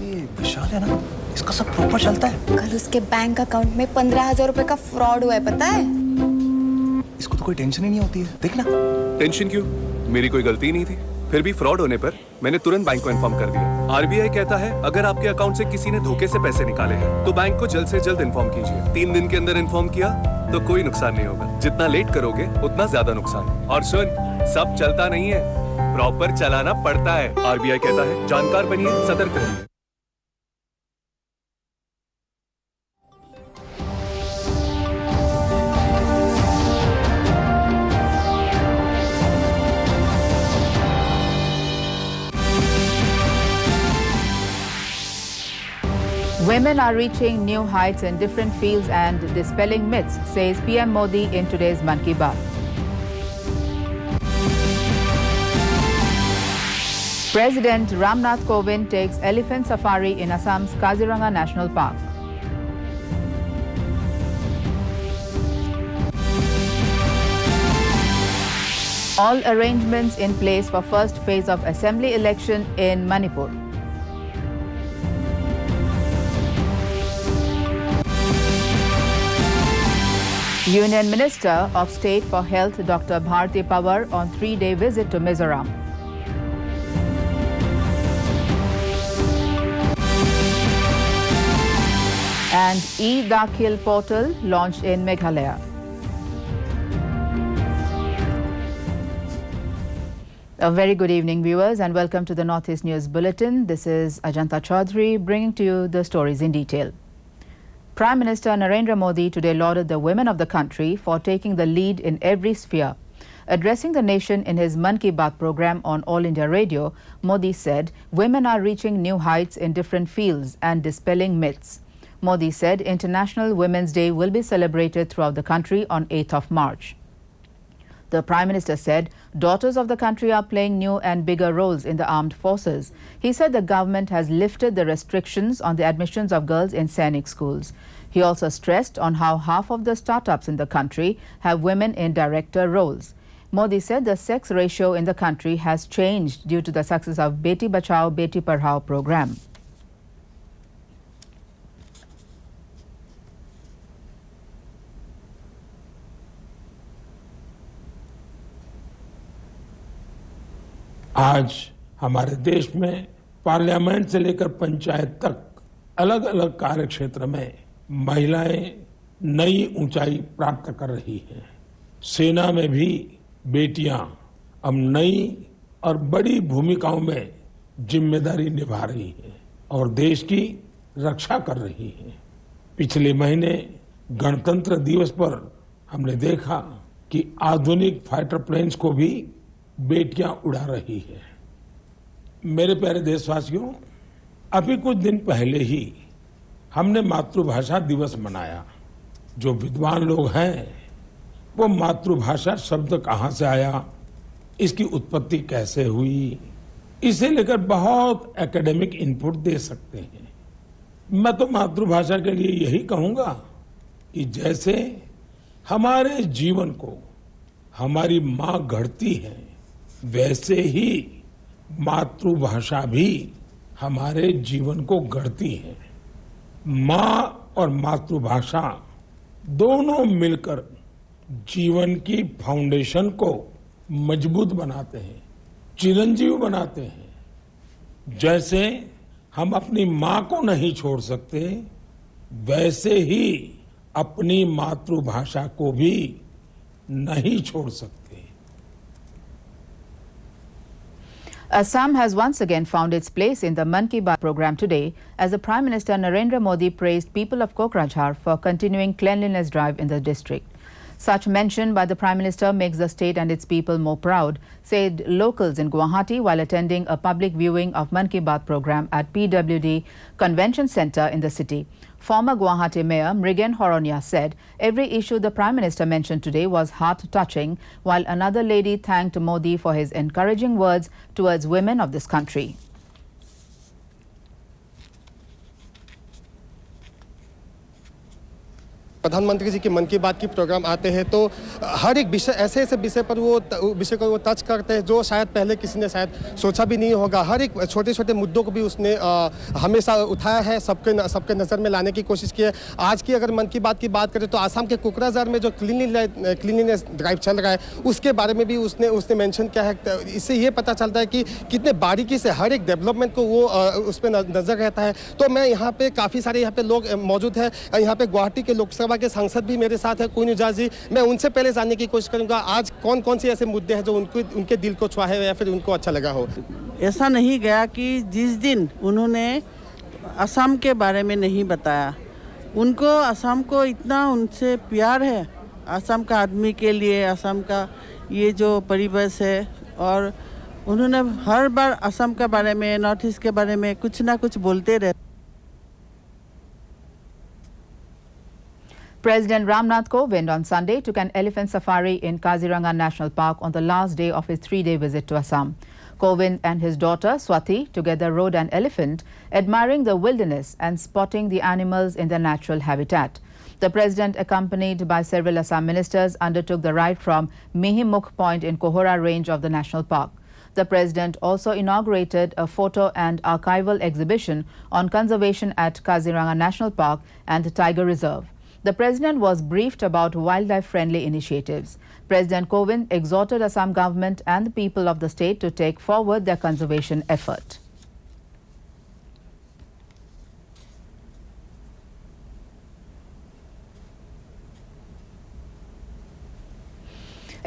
ये विशाल है ना, इसका सब प्रॉपर चलता है। कल उसके बैंक अकाउंट में 15,000 रुपए का फ्रॉड हुआ है, पता है? इसको तो कोई टेंशन ही नहीं होती है, देखना। टेंशन क्यों? मेरी कोई गलती नहीं थी। फिर भी फ्रॉड होने पर मैंने तुरंत बैंक को इन्फॉर्म कर दिया। आरबीआई कहता है अगर आपके अकाउंट से किसी ने धोखे से पैसे निकाले हैं तो बैंक को जल्द से जल्द इन्फॉर्म कीजिए। 3 दिन के अंदर इन्फॉर्म किया तो कोई नुकसान नहीं होगा। जितना लेट करोगे उतना ज्यादा नुकसान। और सुन, सब चलता नहीं है, प्रॉपर चलाना पड़ता है। आरबीआई कहता है जानकार बनिए, सतर्क रहिए। Women are reaching new heights in different fields and dispelling myths, says PM Modi in today's Mann Ki Baat. President Ramnath Kovind takes elephant safari in Assam's Kaziranga National Park. All arrangements in place for first phase of assembly election in Manipur. Union Minister of State for Health Dr. Bharti Pawar on 3-day visit to Mizoram. And e-Dakhil portal launched in Meghalaya. A very good evening, viewers, and welcome to the Northeast News Bulletin. This is Ajanta Chaudhary bringing to you the stories in detail. Prime Minister Narendra Modi today lauded the women of the country for taking the lead in every sphere. Addressing the nation in his Mann Ki Baat program on All India Radio, Modi said women are reaching new heights in different fields and dispelling myths. Modi said International Women's Day will be celebrated throughout the country on 8th of March. The Prime Minister said daughters of the country are playing new and bigger roles in the armed forces. He said the government has lifted the restrictions on the admissions of girls in Sainik schools. He also stressed on how half of the startups in the country have women in director roles. Modi said the sex ratio in the country has changed due to the success of Beti Bachao, Beti Padhao program. आज हमारे देश में parliament से लेकर पंचायत तक अलग अलग कार्य क्षेत्र में महिलाएं नई ऊंचाई प्राप्त कर रही हैं। सेना में भी बेटियां अब नई और बड़ी भूमिकाओं में जिम्मेदारी निभा रही हैं और देश की रक्षा कर रही हैं। पिछले महीने गणतंत्र दिवस पर हमने देखा कि आधुनिक फाइटर प्लेन्स को भी बेटियां उड़ा रही है। मेरे प्यारे देशवासियों, अभी कुछ दिन पहले ही हमने मातृभाषा दिवस मनाया। जो विद्वान लोग हैं वो मातृभाषा शब्द कहां से आया, इसकी उत्पत्ति कैसे हुई, इसे लेकर बहुत एकेडमिक इनपुट दे सकते हैं। मैं तो मातृभाषा के लिए यही कहूंगा कि जैसे हमारे जीवन को हमारी मां गढ़ती है, वैसे ही मातृभाषा भी हमारे जीवन को गढ़ती है। मां और मातृभाषा दोनों मिलकर जीवन की फाउंडेशन को मजबूत बनाते हैं, चिरंजीव बनाते हैं। जैसे हम अपनी मां को नहीं छोड़ सकते, वैसे ही अपनी मातृभाषा को भी नहीं छोड़ सकते। Assam has once again found its place in the Mann Ki Baat program today as the Prime Minister Narendra Modi praised people of Kokrajhar for continuing cleanliness drive in the district. Such mention by the Prime Minister makes the state and its people more proud, said locals in Guwahati while attending a public viewing of Mann Ki Baat program at PWD Convention Centre in the city. Former Guwahati Mayor Mrigen Horonia said every issue the Prime Minister mentioned today was heart-touching, while another lady thanked Modi for his encouraging words towards women of this country. प्रधानमंत्री जी की मन की बात की programme आते हैं तो हर एक विषय ऐसे विषय पर वो विषय को वो टच करते हैं जो शायद पहले किसी ने शायद सोचा भी नहीं होगा। हर एक छोटे छोटे मुद्दों को भी उसने हमेशा उठाया है, सबके नज़र में लाने की कोशिश की है। आज की अगर मन की बात करें तो आसाम के कोकराझार में जो क्लीनिनेस ड्राइव चल रहा है उसके बारे में भी उसने मेंशन किया है। इससे ये पता चलता है कि कितने बारीकी से हर एक डेवलपमेंट को वो उस पर नजर रहता है। तो मैं यहाँ पे काफ़ी सारे यहाँ पे लोग मौजूद हैं। यहाँ पे गुवाहाटी के लोकसभा के सांसद भी मेरे साथ है, कोइन उजाज जी। मैं उनसे पहले जानने की कोशिश करूँगा आज कौन कौन से ऐसे मुद्दे हैं जो उनके दिल को छुआ है या फिर उनको अच्छा लगा हो। ऐसा नहीं गया कि जिस दिन उन्होंने असम के बारे में नहीं बताया, उनको असम को इतना उनसे प्यार है, असम का आदमी के लिए, असम का ये जो परिवेश है, और उन्होंने हर बार असम के बारे में, नॉर्थ ईस्ट के बारे में कुछ ना कुछ बोलते रहे। President Ramnath Kovind on Sunday took an elephant safari in Kaziranga National Park on the last day of his 3-day visit to Assam. Kovind and his daughter Swati together rode an elephant, admiring the wilderness and spotting the animals in their natural habitat. The president, accompanied by several Assam ministers, undertook the ride from Mihimukh Point in Kohora range of the national park. The president also inaugurated a photo and archival exhibition on conservation at Kaziranga National Park and Tiger Reserve. The president was briefed about wildlife-friendly initiatives. President Kovind exhorted Assam government and the people of the state to take forward their conservation effort.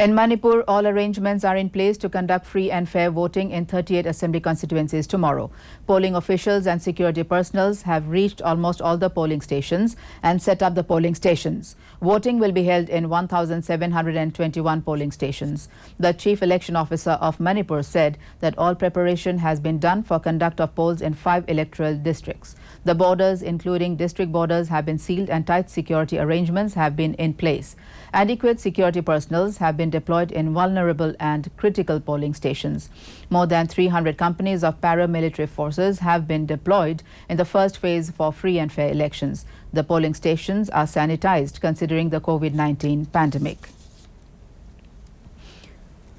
In Manipur, all arrangements are in place to conduct free and fair voting in 38 assembly constituencies tomorrow. Polling officials and security personnel have reached almost all the polling stations and set up the polling stations. Voting will be held in 1,721 polling stations. The chief election officer of Manipur said that all preparation has been done for conduct of polls in 5 electoral districts. The borders, including district borders, have been sealed and tight security arrangements have been in place. Adequate security personnel have been deployed in vulnerable and critical polling stations. More than 300 companies of paramilitary forces have been deployed in the first phase for free and fair elections. The polling stations are sanitized considering the COVID-19 pandemic.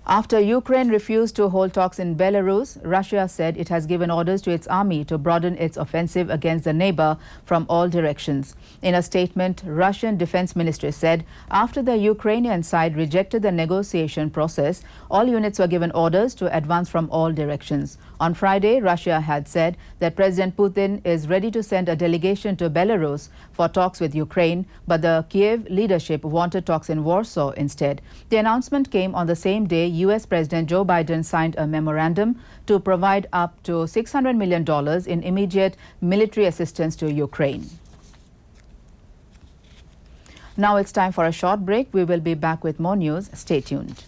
After Ukraine refused to hold talks in Belarus, Russia said it has given orders to its army to broaden its offensive against the neighbor from all directions. In a statement, Russian Defense Ministry said after the Ukrainian side rejected the negotiation process, all units were given orders to advance from all directions. On Friday, Russia had said that President Putin is ready to send a delegation to Belarus for talks with Ukraine, but the Kiev leadership wanted talks in Warsaw instead. The announcement came on the same day US President Joe Biden signed a memorandum to provide up to $600 million in immediate military assistance to Ukraine. Now it's time for a short break. We will be back with more news. Stay tuned.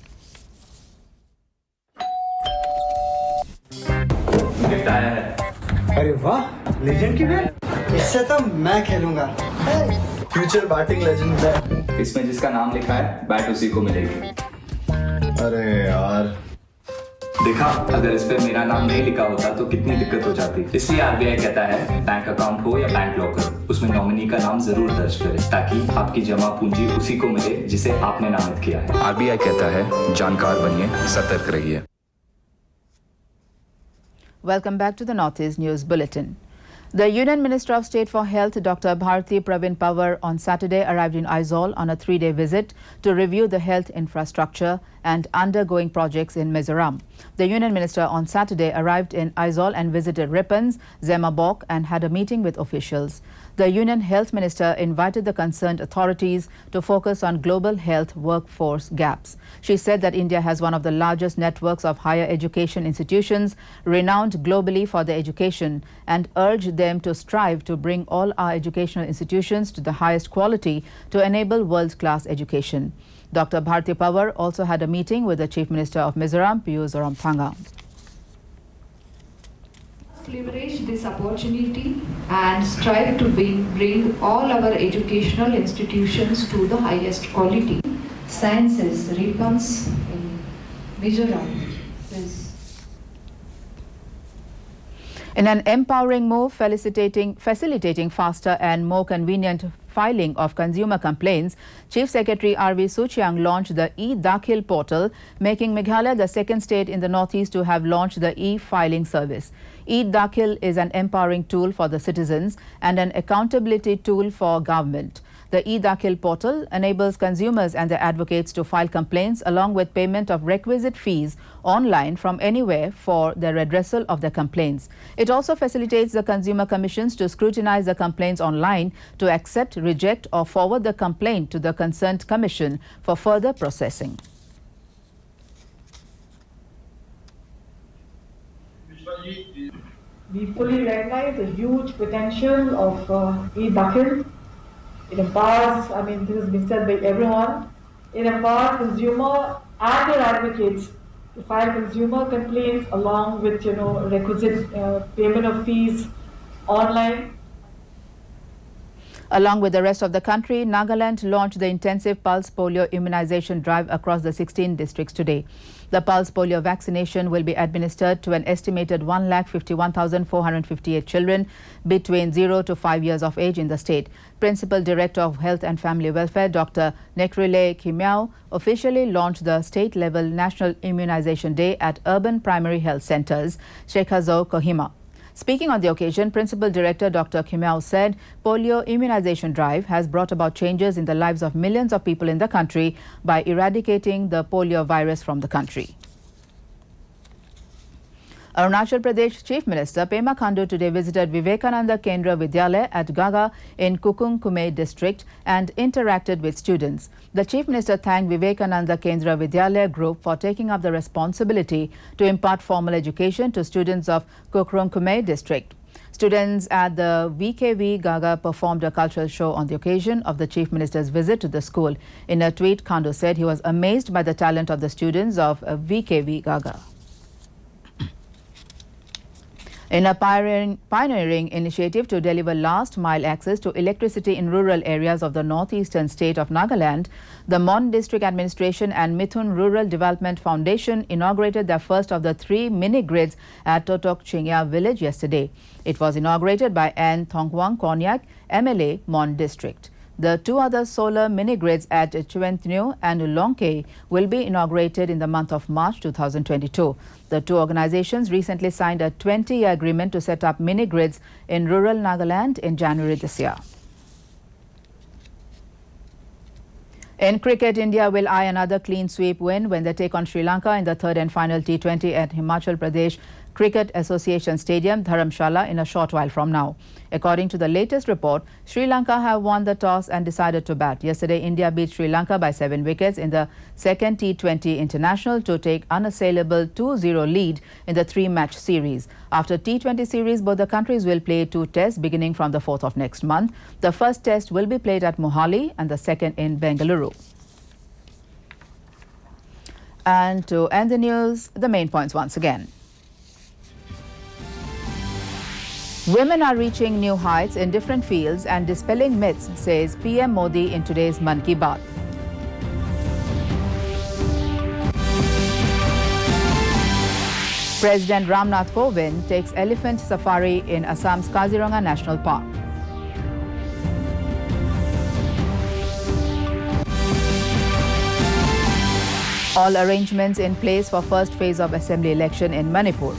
अरे वाह, legend की bat, इससे तो मैं खेलूंगा। Future batting legend bat. इसमें जिसका नाम लिखा है बैट उसी को मिलेगी। अरे यार, देखा, अगर इस पे मेरा नाम नहीं लिखा होता तो कितनी दिक्कत हो जाती। इसलिए आरबीआई कहता है बैंक अकाउंट हो या बैंक लॉकर, उसमें नॉमिनी का नाम जरूर दर्ज करें ताकि आपकी जमा पूंजी उसी को मिले जिसे आपने नामित किया है। आरबीआई कहता है जानकार बनिए, सतर्क रहिए। Welcome back to the Northeast News Bulletin. The Union Minister of State for Health, Dr. Bharti Pravin Pawar, on Saturday arrived in Aizawl on a 3-day visit to review the health infrastructure and undergoing projects in Mizoram. The Union Minister on Saturday arrived in Aizawl and visited Ripans, Zemabok and had a meeting with officials. The Union Health Minister invited the concerned authorities to focus on global health workforce gaps. She said that India has one of the largest networks of higher education institutions renowned globally for their education and urged them to strive to bring all our educational institutions to the highest quality to enable world-class education. Dr. Bharti Pawar also had a meeting with the Chief Minister of Mizoram, Piyush Zoramthanga. Leverage this opportunity and strive to bring all our educational institutions to the highest quality. Sciences, Ripans in Mizoram. In an empowering move, facilitating faster and more convenient e-filing of consumer complaints, Chief Secretary R.V. Suchiang launched the e-Dakhil portal, making Meghalaya the second state in the northeast to have launched the e-filing service. e-Dakhil is an empowering tool for the citizens and an accountability tool for government. The e-Dakhil portal enables consumers and their advocates to file complaints along with payment of requisite fees online from anywhere for the redressal of their complaints. It also facilitates the consumer commissions to scrutinize the complaints online, to accept, reject or forward the complaint to the concerned commission for further processing. We fully recognize the huge potential of e-Dakhil. It empowers, this has been said by everyone, it empowers consumer and their advocates to file consumer complaints along with, requisite payment of fees online. Along with the rest of the country, Nagaland launched the intensive pulse polio immunization drive across the 16 districts today. The pulse polio vaccination will be administered to an estimated 151,458 children between 0 to 5 years of age in the state. Principal Director of Health and Family Welfare, Dr. Nekrile Kimiao, officially launched the state-level National Immunization Day at urban primary health centers, Shekhazo, Kohima. Speaking on the occasion, Principal Director Dr. Kimiao said polio immunization drive has brought about changes in the lives of millions of people in the country by eradicating the polio virus from the country. Arunachal Pradesh Chief Minister Pema Khandu today visited Vivekananda Kendra Vidyalaya at Gaga in Kukung Kume district and interacted with students. The Chief Minister thanked Vivekananda Kendra Vidyalaya group for taking up the responsibility to impart formal education to students of Kukung Kume district. Students at the VKV Gaga performed a cultural show on the occasion of the Chief Minister's visit to the school. In a tweet, Khandu said he was amazed by the talent of the students of VKV Gaga. In a pioneering initiative to deliver last-mile access to electricity in rural areas of the northeastern state of Nagaland, the Mon District Administration and Mithun Rural Development Foundation inaugurated their first of the 3 mini-grids at Totok Chingya village yesterday. It was inaugurated by Anne Thongwang Konyak, MLA, Mon District. The 2 other solar mini-grids at Chuentnyu and Longke will be inaugurated in the month of March 2022. The 2 organizations recently signed a 20-year agreement to set up mini-grids in rural Nagaland in January this year. In cricket, India will eye another clean sweep win when they take on Sri Lanka in the 3rd and final T20 at Himachal Pradesh Cricket Association Stadium, Dharamshala, in a short while from now. According to the latest report, Sri Lanka have won the toss and decided to bat. Yesterday, India beat Sri Lanka by 7 wickets in the second T20 international to take unassailable 2-0 lead in the 3-match series. After T20 series, both the countries will play 2 tests beginning from the 4th of next month. The first test will be played at Mohali and the second in Bengaluru. And to end the news, the main points once again. Women are reaching new heights in different fields and dispelling myths, says PM Modi in today's Mann Ki Baat. President Ramnath Kovind takes elephant safari in Assam's Kaziranga National Park. All arrangements in place for first phase of assembly election in Manipur.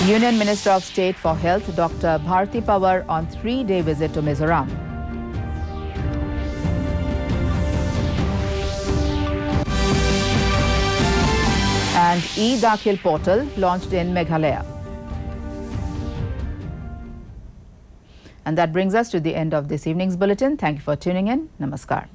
Union Minister of State for Health, Dr. Bharti Pawar, on 3-day visit to Mizoram. And e-Dakhil portal launched in Meghalaya. And that brings us to the end of this evening's bulletin. Thank you for tuning in. Namaskar.